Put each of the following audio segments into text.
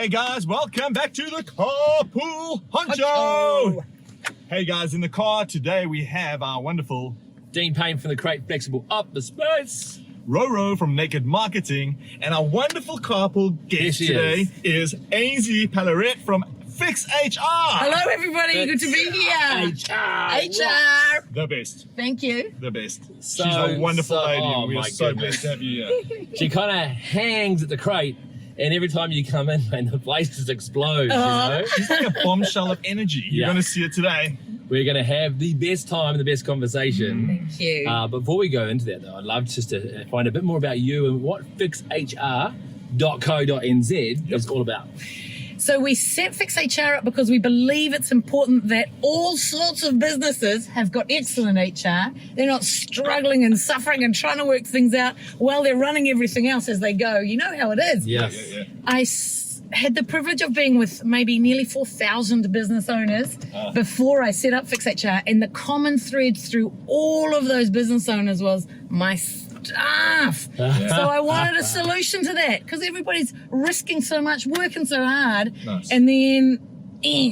Hey guys, welcome back to the Carpool Honcho. Hey guys, in the car today we have our wonderful Dean Payne from the Crate Flexible Up the Space, Roro from Naked Marketing, and our wonderful carpool guest today is Ainsley Palairet from FixHR. Hello everybody, good to be here. HR. The best. Thank you. The best. She's a wonderful lady and we are so blessed to have you here. She kind of hangs at the crate, and every time you come in, man, the place just explodes, you know? She's like a bombshell of energy. You're going to see it today. We're going to have the best time and the best conversation. Thank you. Before we go into that, though, I'd love just to find a bit more about you and what fixhr.co.nz is all about. So we set FixHR up because we believe it's important that all sorts of businesses have got excellent HR. They're not struggling and suffering and trying to work things out while they're running everything else as they go. You know how it is. Yes. Yeah. I had the privilege of being with maybe nearly 4,000 business owners before I set up FixHR, and the common thread through all of those business owners was my staff. So I wanted a solution to that because everybody's risking so much, working so hard, and then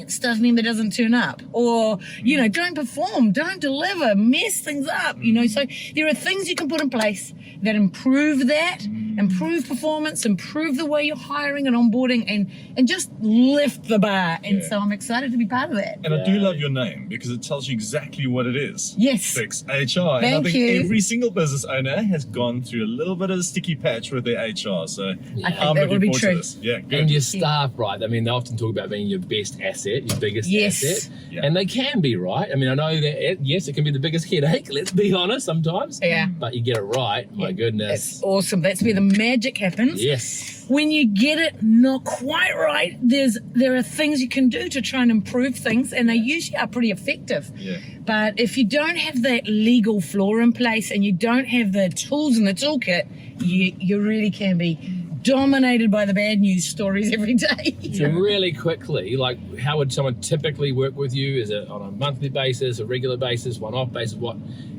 staff member doesn't turn up, or don't perform, don't deliver, mess things up. So there are things you can put in place that improve that, improve performance, improve the way you're hiring and onboarding, and just lift the bar. And so I'm excited to be part of that. And I do love your name because it tells you exactly what it is. Yes. FixHR. And I think every single business owner has gone through a little bit of a sticky patch with their HR. So I think that would be true. Yeah, good. And your staff, right? I mean, they often talk about being your best asset, your biggest asset. Yeah. And they can be, right? I mean, I know that, yes, it can be the biggest headache, let's be honest, sometimes. Yeah. But you get it right, my goodness. It's awesome. That's where the magic happens. Yes. When you get it not quite right, there are things you can do to try and improve things, and they usually are pretty effective. Yeah. But if you don't have that legal floor in place and you don't have the tools in the toolkit, you really can be dominated by the bad news stories every day. So really quickly, like, how would someone typically work with you? Is it on a monthly basis, a regular basis, one-off basis?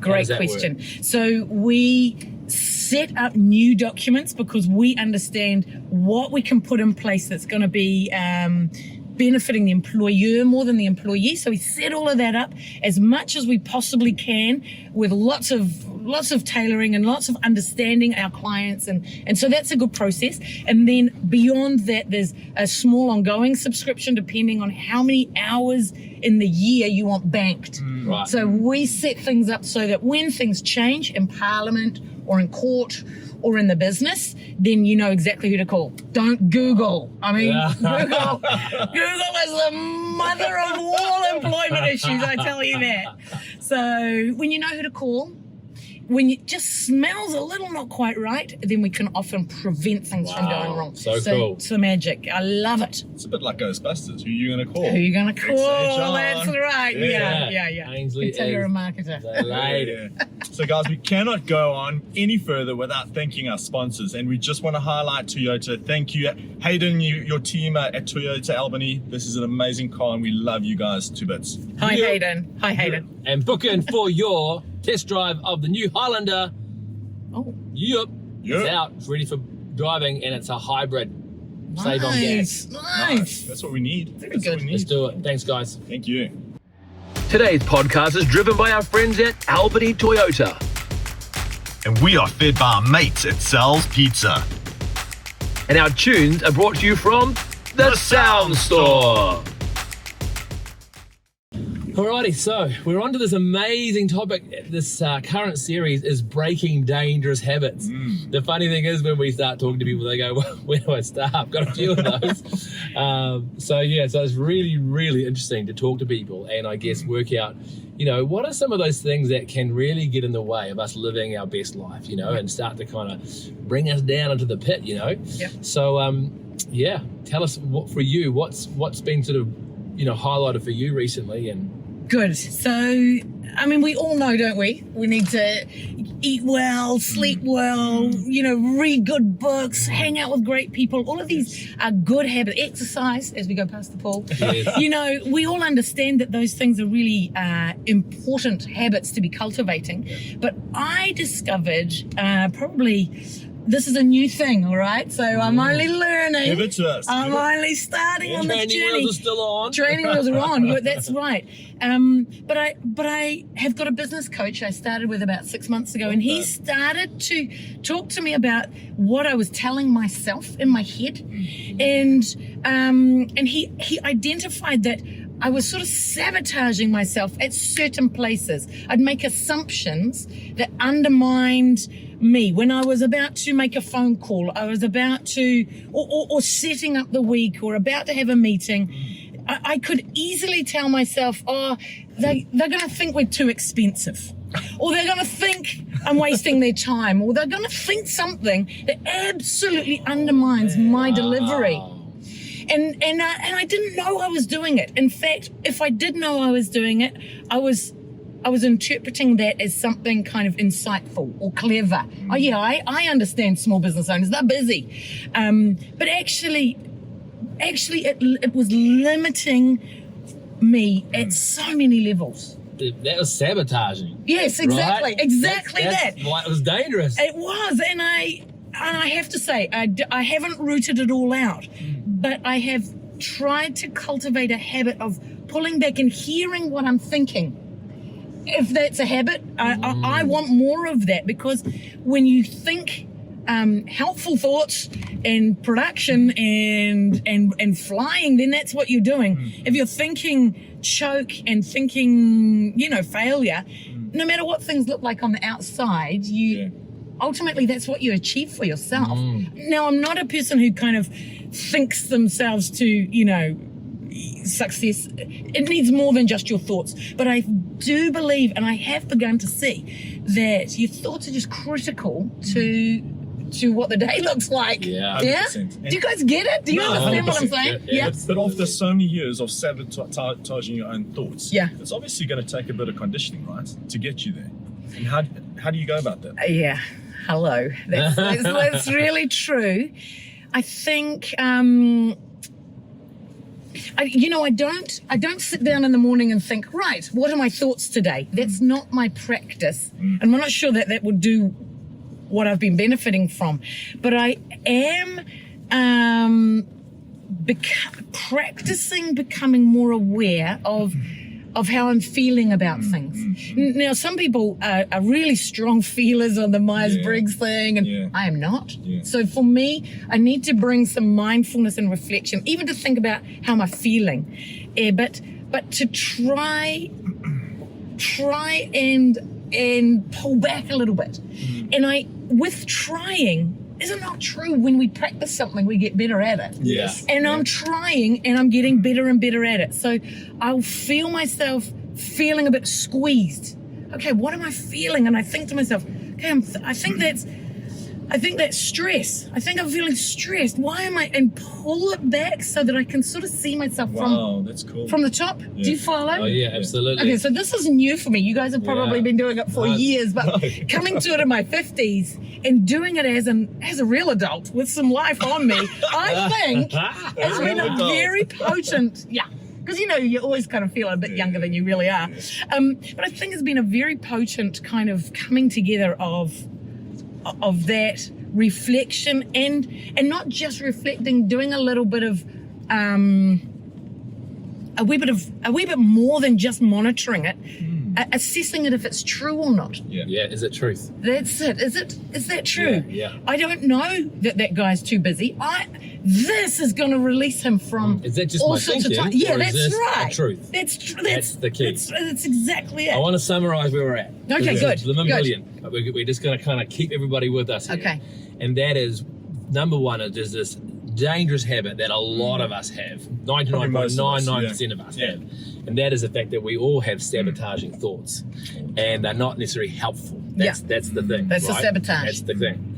Great question. So we set up new documents because we understand what we can put in place that's going to be benefiting the employer more than the employee. So we set all of that up as much as we possibly can with lots of tailoring and lots of understanding our clients, and so that's a good process. And then beyond that, there's a small ongoing subscription depending on how many hours in the year you want banked. Right. So we set things up so that when things change in Parliament or in court or in the business, then you know exactly who to call. Don't Google. I mean, Google is the mother of all employment issues, I tell you that. So when you know who to call, when it just smells a little not quite right, then we can often prevent things from going wrong. So cool. It's the magic. I love it. It's a bit like Ghostbusters. Who are you going to call? Who are you going to call? FixHR. That's right. Yeah. Ainsley Until you're a marketer. The lady. So guys, we cannot go on any further without thanking our sponsors, and we just want to highlight Toyota. Thank you, Hayden, your team at Toyota Albany. This is an amazing car and we love you guys to bits. Hi, Hayden. Hi, Hayden. And book in for your test drive of the new Highlander. Oh. Yep. It's out. It's ready for driving, and it's a hybrid. Save on gas. Nice. That's what we need. Very That's good. what we need. Let's do it. Thanks, guys. Thank you. Today's podcast is driven by our friends at Albany Toyota. And we are fed by our mates at Sal's Pizza. And our tunes are brought to you from The Sound Store. Alrighty, so we're on to this amazing topic. This current series is breaking dangerous habits. The funny thing is, when we start talking to people, they go, well, where do I start? Got a few of those. So it's really, really interesting to talk to people and I guess work out, what are some of those things that can really get in the way of us living our best life, and start to kind of bring us down into the pit, Yep. So, tell us what's been sort of, highlighted for you recently. And Good. So, I mean, we all know, don't we? We need to eat well, sleep well, read good books, hang out with great people. All of these are good habits. Exercise as we go past the pool. Yes. We all understand that those things are really important habits to be cultivating. But I discovered probably this is a new thing, all right? So I'm only learning. Give it to us. I'm only starting on this Training journey. wheels are still on. Training wheels are on. That's right. But I have got a business coach I started with about 6 months ago, and he started to talk to me about what I was telling myself in my head, and he identified that I was sort of sabotaging myself at certain places. I'd make assumptions that undermined me when I was about to make a phone call, I was about to, or setting up the week, or about to have a meeting. I could easily tell myself, oh, they're going to think we're too expensive, or they're going to think I'm wasting their time, or they're going to think something that absolutely undermines my delivery. And I didn't know I was doing it. In fact, if I did know I was doing it, I was interpreting that as something kind of insightful or clever. Oh yeah, I understand small business owners, they're busy. But actually it was limiting me at so many levels. That was sabotaging. Yes, exactly. Right? Exactly That's that. why it was dangerous. It was, and I have to say, I haven't rooted it all out, but I have tried to cultivate a habit of pulling back and hearing what I'm thinking. If that's a habit, I want more of that, because when you think helpful thoughts and production and flying, then that's what you're doing. If you're thinking choke and thinking, failure, no matter what things look like on the outside, ultimately that's what you achieve for yourself. Now, I'm not a person who kind of thinks themselves to, success. It needs more than just your thoughts. But I do believe, and I have begun to see, that your thoughts are just critical to what the day looks like. Yeah. 100%. Do you guys get it? Do you understand what I'm saying? Yeah. But after so many years of sabotaging your own thoughts, it's obviously going to take a bit of conditioning, right, to get you there. And how do you go about that? Yeah. Hello. That's really true. I think I don't sit down in the morning and think, right, what are my thoughts today? That's not my practice. And I'm not sure that would do what I've been benefiting from. But I am practicing becoming more aware of how I'm feeling about things. Now, some people are really strong feelers on the Myers-Briggs thing, and I am not. So for me, I need to bring some mindfulness and reflection, even to think about how am I feeling. But to try and pull back a little bit. And with trying, is it not true when we practice something, we get better at it? Yes. And I'm trying and I'm getting better and better at it. So I'll feel myself feeling a bit squeezed. Okay, what am I feeling? And I think to myself, okay, I think that's stress. I think I'm feeling stressed. Why am I? And pull it back so that I can sort of see myself that's cool. from the top. Do you follow? Oh yeah, absolutely. Okay, so this is new for me. You guys have probably been doing it for years, but coming to it in my 50s and doing it as a real adult with some life on me, I think has been a very potent, because you always kind of feel a bit younger than you really are. But I think it's been a very potent kind of coming together of that reflection and not just reflecting, doing a little bit of a wee bit more than just monitoring it, assessing it if it's true or not. Yeah, is it truth? That's it. Is that true? Yeah. I don't know that guy's too busy. This is going to release him from Is that just all my sorts thinking, of time. Yeah, or is that's this right. the truth? That's the key. That's exactly it. I want to summarize where we're at. Okay, good. The million. We're just going to kind of keep everybody with us here. Okay. And that is, number one, is this dangerous habit that a lot of us have. 99.99% of us have. And that is the fact that we all have sabotaging thoughts. And they're not necessarily helpful. That's the thing. That's right? the sabotage. That's the thing,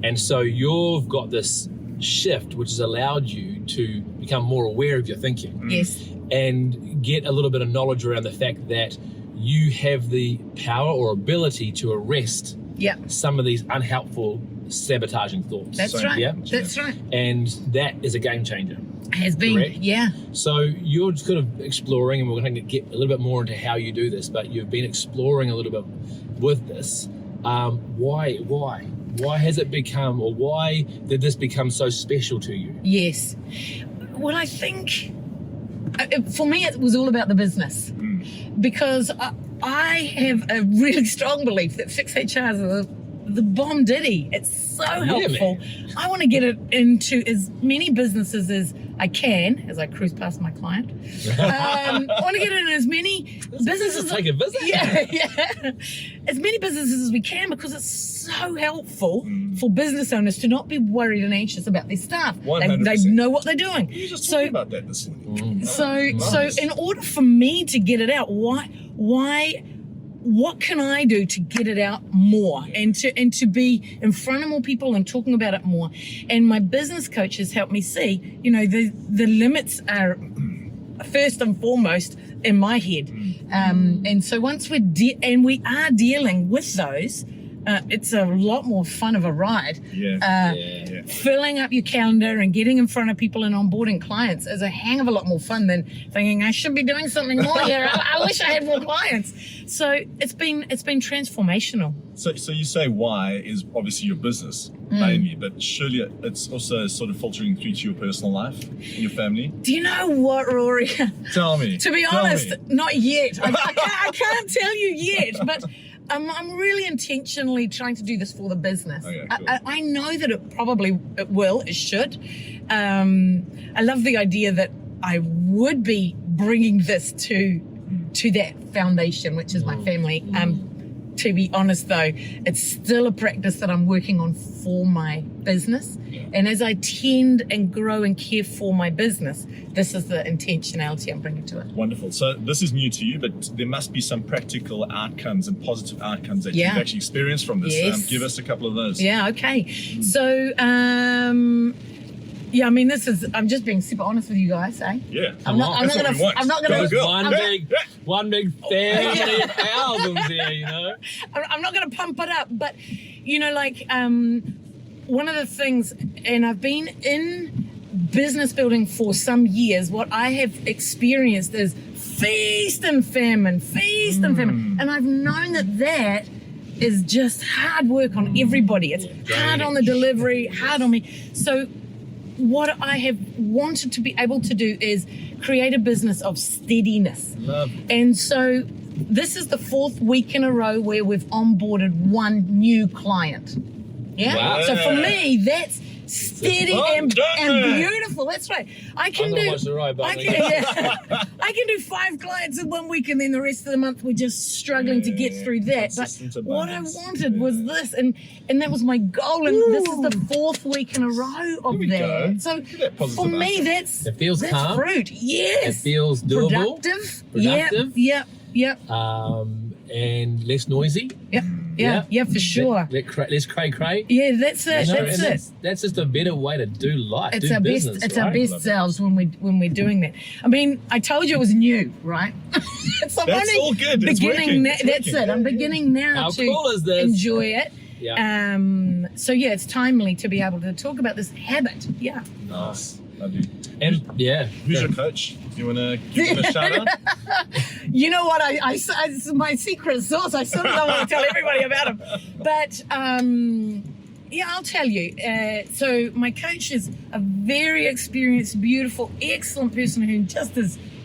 And so you've got this shift which has allowed you to become more aware of your thinking. Yes. And get a little bit of knowledge around the fact that you have the power or ability to arrest some of these unhelpful sabotaging thoughts. That's right. Yeah? That's right. And that is a game changer. Has been. Correct? Yeah. So you're just kind of exploring, and we're going to get a little bit more into how you do this, but you've been exploring a little bit with this. Why? Why has it become, or why did this become so special to you? Yes. Well, I think for me it was all about the business, because I have a really strong belief that FixHR is the bomb ditty. It's so helpful. Man. I want to get it into as many businesses as I can as I cruise past my client. I want to get it in as many businesses. Take a visit. Yeah. As many businesses as we can, because it's so helpful for business owners to not be worried and anxious about their staff. They 100%. know what they're doing. You were just talking about that this morning. So Nice. in order for me to get it out, what can I do to get it out more and to be in front of more people and talking about it more? And my business coach has helped me see, the limits are first and foremost in my head. And so once we are dealing with those, it's a lot more fun of a ride. Filling up your calendar and getting in front of people and onboarding clients is a hang of a lot more fun than thinking I should be doing something more here. I wish I had more clients. So it's been transformational. So you say why is obviously your business mainly, but surely it's also sort of filtering through to your personal life and your family. Do you know what, Rory? Tell me. To be honest, not yet. I can't tell you yet, but I'm really intentionally trying to do this for the business. Okay, cool. I know that it should. I love the idea that I would be bringing this to that foundation, which is my family. To be honest though, it's still a practice that I'm working on for my business. And as I tend and grow and care for my business, this is the intentionality I'm bringing to it. Wonderful. So this is new to you, but there must be some practical outcomes and positive outcomes that you've actually experienced from this. Yes. Give us a couple of those. Yeah, okay. So, I'm just being super honest with you guys, eh? Yeah. I'm not gonna. Go. One big family of thousands here, I'm not going to pump it up, but one of the things, and I've been in business building for some years, what I have experienced is feast and famine, and I've known that is just hard work on everybody. It's hard on the delivery, hard on me. So what I have wanted to be able to do is create a business of steadiness. Love. And so this is the 4th week in a row where we've onboarded one new client. Yeah. Wow. So for me, that's steady and beautiful. That's right. I can do 5 clients in 1 week, and then the rest of the month we're just struggling to get through that. But what I wanted was this, and that was my goal. And this is the 4th week in a row of that. So for me, it feels calm. Fruit. Yes. It feels doable. Productive. Yep. And less noisy. Yeah, for sure. Less cray. Yeah, that's it. That's just a better way to do life. It's our business, best. It's our best selves when we're doing that. I mean, I told you it was new, right? That's all good. Beginning. That's it. I'm beginning now How to cool is this? enjoy it. Yeah. So it's timely to be able to talk about this habit. Yeah. Nice. Love you. And who's your coach? Do you want to give him a shout out? You know what? It's my secret sauce. I sort of don't want to tell everybody about him. But I'll tell you. So my coach is a very experienced, beautiful, excellent person who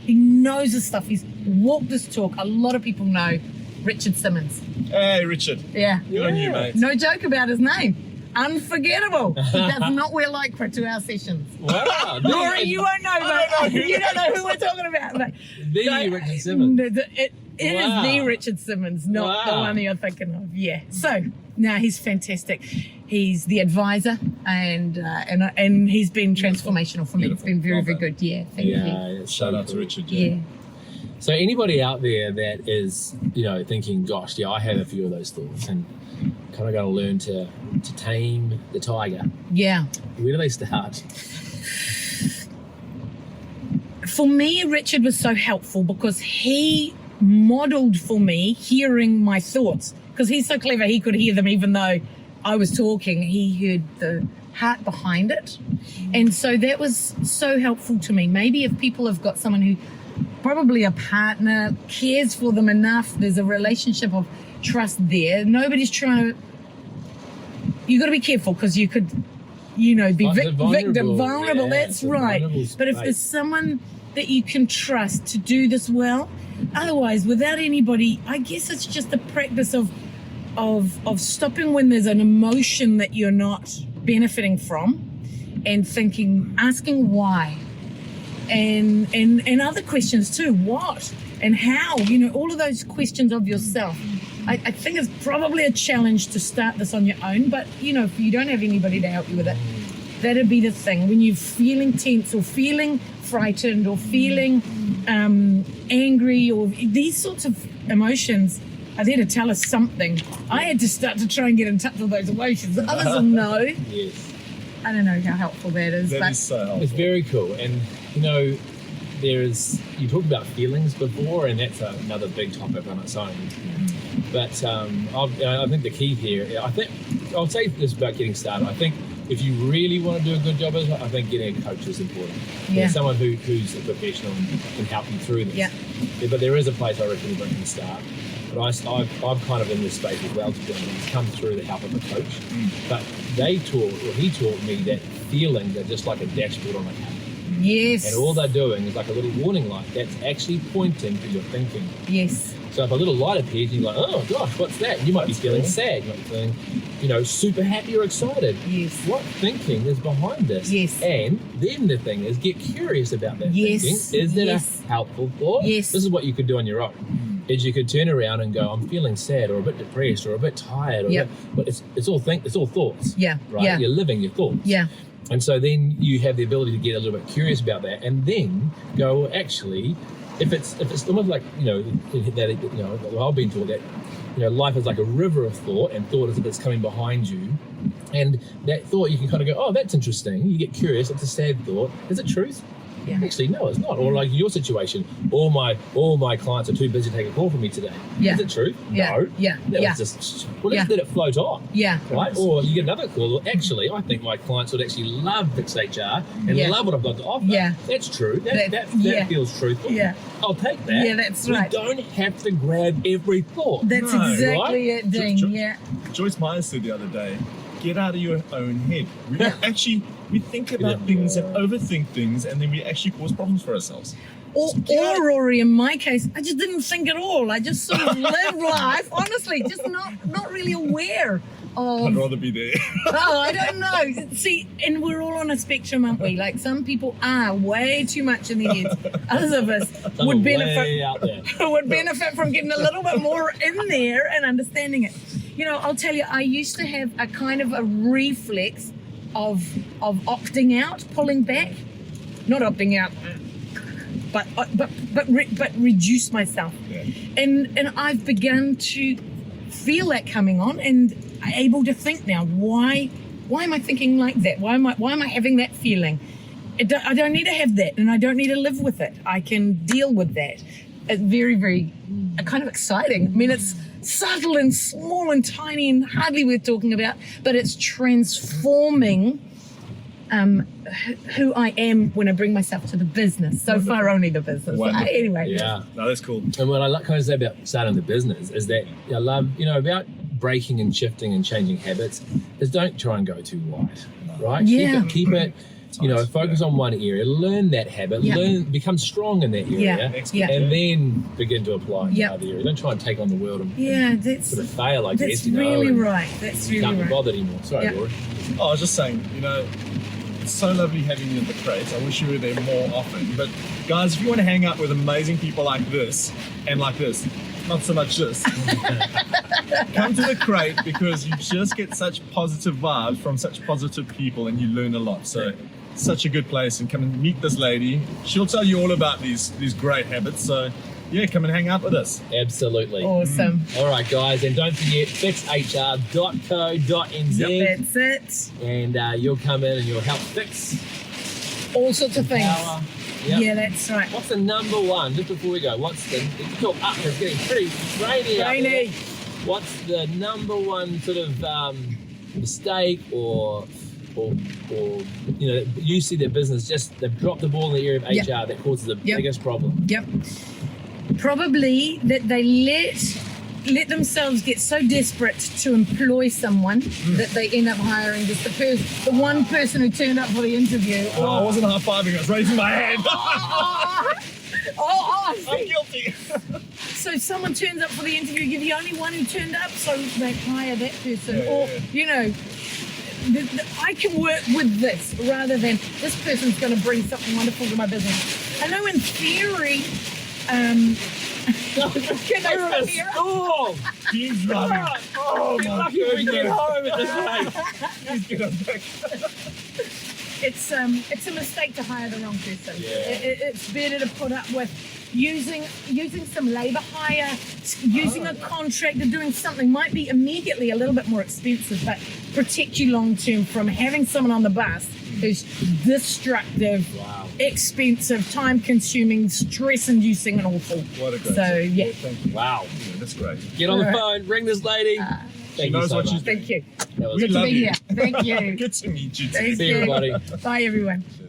he knows his stuff. He's walked this talk. A lot of people know Richard Simmons. Hey, Richard. Yeah. Good on you, mate. No joke about his name. Unforgettable. He does not wear lycra to our sessions. Wow. Rory, you won't know, but you don't know who we're talking about. But Richard Simmons. It is the Richard Simmons, not the one you're thinking of. Yeah. So now he's fantastic. He's the advisor, and he's been transformational for me. Beautiful. It's been very, very good. Yeah. Thank you. Shout out to Richard. Yeah. So anybody out there that is, thinking, gosh, I have a few of those thoughts and kind of got to learn to tame the tiger. Yeah. Where do they start? For me, Richard was so helpful because he modeled for me hearing my thoughts, because he's so clever. He could hear them even though I was talking. He heard the heart behind it. And so that was so helpful to me. Maybe if people have got someone who, probably a partner, cares for them enough, there's a relationship of trust there. Nobody's trying to you got to be careful because you could, be victim, vulnerable. Yeah, That's it's a right. vulnerable But if space. there's someone that you can trust to do this well, otherwise, without anybody, I guess it's just the practice of stopping when there's an emotion that you're not benefiting from, and asking why, and other questions too. What and how? All of those questions of yourself. I think it's probably a challenge to start this on your own, but if you don't have anybody to help you with it, that'd be the thing. When you're feeling tense or feeling frightened or feeling angry or these sorts of emotions are there to tell us something. I had to start to try and get in touch with those emotions. Others will know. Yes. I don't know how helpful that is. That is so helpful. It's very cool. And, you talked about feelings before, and that's another big topic on its own. But I think the key here, I'll say this about getting started. I think if you really want to do a good job, I think getting a coach is important. Yeah. Someone who's a professional and can help you through this. Yeah. But there is a place I reckon where you can start. But I'm kind of in this space as well, to be honest. It's come through the help of a coach. But he taught me that feelings are just like a dashboard on a car. Yes. And all they're doing is like a little warning light that's actually pointing to your thinking. Yes. So if a little light appears, you're like, oh gosh, what's that? You might be feeling sad. You might be feeling, super happy or excited. Yes. What thinking is behind this? Yes. And then the thing is, get curious about that Yes. thinking. Is it a helpful thought? Yes. This is what you could do on your own. Is you could turn around and go, I'm feeling sad or a bit depressed or a bit tired. Or but it's all thoughts. Yeah. Right? Yeah. You're living your thoughts. Yeah. And so then you have the ability to get a little bit curious about that, and then go, well, actually, if it's almost like I've been taught that life is like a river of thought, and thought is if it's coming behind you, and that thought you can kind of go, oh, that's interesting. You get curious. It's a sad thought. Is it truth? Yeah. Actually, no, it's not. Or like your situation, all my clients are too busy to take a call from me today. Yeah. Is it true? Yeah. No. Yeah. That Yeah. was just, let's let it float on. Yeah. Right? Or you get another call. Well, actually, I think my clients would actually love FixHR and love what I've got to offer. Yeah. That's true. That feels truthful. Yeah. I'll take that. Yeah, that's right. We don't have to grab every thought. That's No, exactly right? it, Dean. Jo- Joyce Meyer said the other day, get out of your own head. We think about things and overthink things, and then we actually cause problems for ourselves. Or Rory, in my case, I just didn't think at all. I just sort of lived life, honestly, just not really aware of. I'd rather be there. Oh, I don't know. See, and we're all on a spectrum, aren't we? Like some people are way too much in their heads. Others of us would Way out there. benefit from getting a little bit more in there and understanding it. I'll tell you, I used to have a kind of a reflex of opting out, pulling back, not opting out, but reduce myself. Yeah. And I've begun to feel that coming on, and able to think now, why am I thinking like that? Why am I having that feeling? I don't need to have that, and I don't need to live with it. I can deal with that. It's very, very kind of exciting. I mean, it's subtle and small and tiny and hardly worth talking about, but it's transforming who I am when I bring myself to the business. So far, only the business. Anyway. Yeah. No, that's cool. And what I kind of say about starting the business is that I love, about breaking and shifting and changing habits is don't try and go too wide, right? Yeah. Keep it, focus on one area, learn that habit, become strong in that area, and then begin to apply it in other areas. Don't try and take on the world and that's sort of fail, I guess. That's really right. That's really can't right. be bothered anymore. Sorry, Rory. Oh, I was just saying, it's so lovely having you at the crate. I wish you were there more often. But guys, if you want to hang out with amazing people like this and like this, not so much this, come to the crate, because you just get such positive vibes from such positive people, and you learn a lot. So such a good place, and come and meet this lady. She'll tell you all about these great habits. So yeah, come and hang out with us. Absolutely. Awesome. All right, guys, and don't forget fixhr.co.nz. That's it. And you'll come in and you'll help fix all sorts of things. Power. Yep. Yeah, that's right. What's the number one, just before we go, it's talk up, it's getting pretty rainy out there. What's the number one sort of mistake or you see their business they've dropped the ball in the area of HR that causes the biggest problem? Yep. Probably that they let let themselves get so desperate to employ someone that they end up hiring just the one person who turned up for the interview. I wasn't high-fiving, I was raising my hand. I'm guilty. So someone turns up for the interview, you're the only one who turned up, so they hire that person. Or, you know, I can work with this rather than this person's going to bring something wonderful to my business. I know in theory, can I stay here? Oh, He's running. Oh my lucky we get goodness. home at this rate. He's gonna back. It's a mistake to hire the wrong person. Yeah. It's better to put up with using some labor hire, using a contractor, doing something might be immediately a little bit more expensive, but protect you long term from having someone on the bus who's destructive, expensive, time consuming, stress inducing, and awful. What a great So tip. yeah. Thank you. Wow. Yeah, that's great. Get on the All right. phone, ring this lady. She Thank you knows so what much. she's doing. Thank you. That was We Good to love be you. here. Thank you. Good to meet you too. Thank See you, you. everybody. Bye everyone. Cheers.